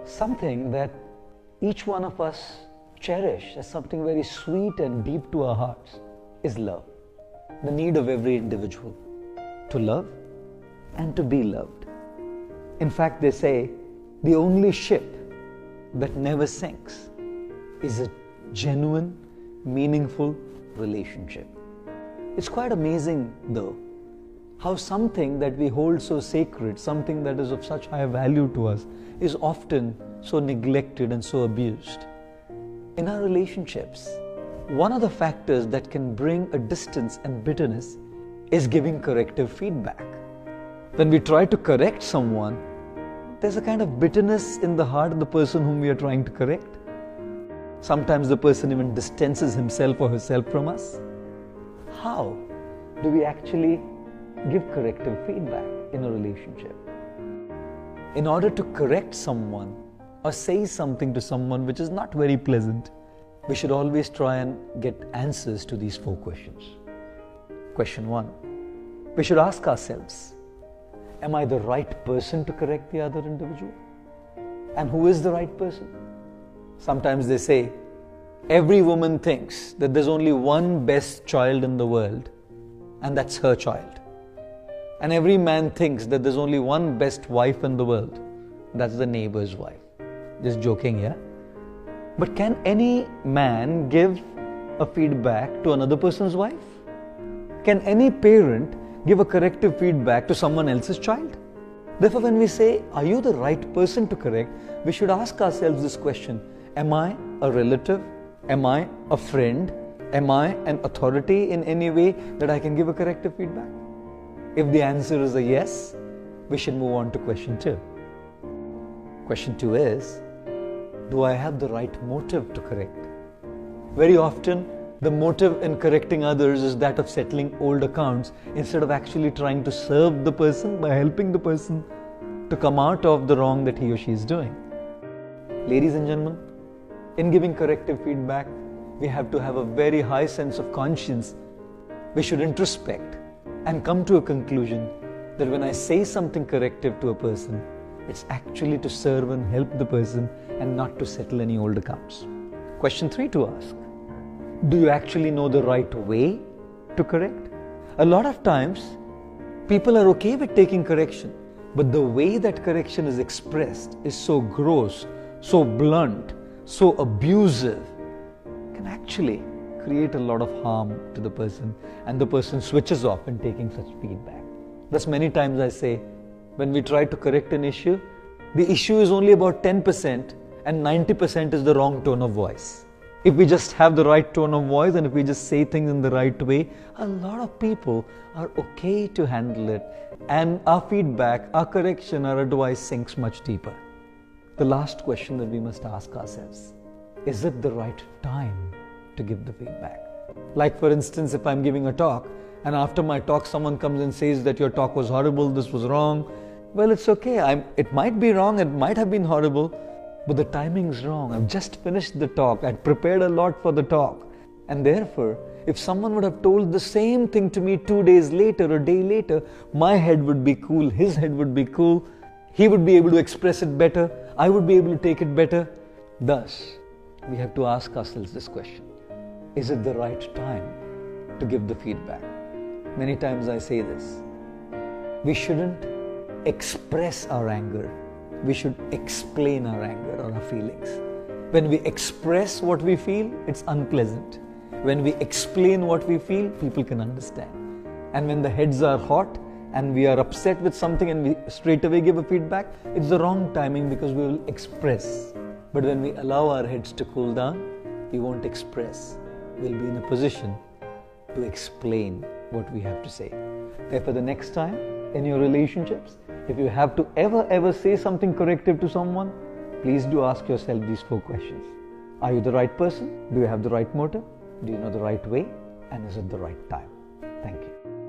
something that each one of us cherish as something very sweet and deep to our hearts is love. The need of every individual to love and to be loved. In fact, they say the only ship that never sinks is a genuine, meaningful relationship. It's quite amazing, though, how something that we hold so sacred, something that is of such high value to us, is often so neglected and so abused. In our relationships, one of the factors that can bring a distance and bitterness is giving corrective feedback. When we try to correct someone, there's a kind of bitterness in the heart of the person whom we are trying to correct. Sometimes the person even distances himself or herself from us. How do we actually give corrective feedback in a relationship? In order to correct someone or say something to someone which is not very pleasant, we should always try and get answers to these 4 questions. Question 1. We should ask ourselves, am I the right person to correct the other individual? And who is the right person? Sometimes they say, every woman thinks that there's only one best child in the world, and that's her child. And every man thinks that there's only one best wife in the world, that's the neighbor's wife. Just joking here. But can any man give a feedback to another person's wife? Can any parent give a corrective feedback to someone else's child? Therefore, when we say, are you the right person to correct, we should ask ourselves this question: am I a relative? Am I a friend? Am I an authority in any way that I can give a corrective feedback? If the answer is a yes, we should move on to question 2. Question 2 is, do I have the right motive to correct? Very often, the motive in correcting others is that of settling old accounts instead of actually trying to serve the person by helping the person to come out of the wrong that he or she is doing. Ladies and gentlemen, in giving corrective feedback, we have to have a very high sense of conscience. We should introspect and come to a conclusion that when I say something corrective to a person, it's actually to serve and help the person and not to settle any old accounts. Question 3 to ask: do you actually know the right way to correct? A lot of times, people are okay with taking correction, but the way that correction is expressed is so gross, so blunt, so abusive, can actually create a lot of harm to the person, and the person switches off in taking such feedback. Thus, many times I say, when we try to correct an issue, the issue is only about 10% and 90% is the wrong tone of voice. If we just have the right tone of voice and if we just say things in the right way, a lot of people are okay to handle it, and our feedback, our correction, our advice sinks much deeper. The last question that we must ask ourselves: is it the right time to give the feedback? Like, for instance, if I'm giving a talk and after my talk someone comes and says that your talk was horrible, this was wrong, well, it's okay. It might be wrong, it might have been horrible, but the timing's wrong. I've just finished the talk. I'd prepared a lot for the talk. And therefore, if someone would have told the same thing to me 2 days later, a day later, my head would be cool, his head would be cool, he would be able to express it better, I would be able to take it better. Thus, we have to ask ourselves this question: is it the right time to give the feedback? Many times I say this: we shouldn't express our anger. We should explain our anger or our feelings. When we express what we feel, it's unpleasant. When we explain what we feel, people can understand. And when the heads are hot and we are upset with something and we straight away give a feedback, it's the wrong timing because we will express. But when we allow our heads to cool down, we won't express. We'll be in a position to explain what we have to say. Therefore, the next time in your relationships, if you have to ever say something corrective to someone, please do ask yourself these 4 questions. Are you the right person? Do you have the right motive? Do you know the right way? And is it the right time? Thank you.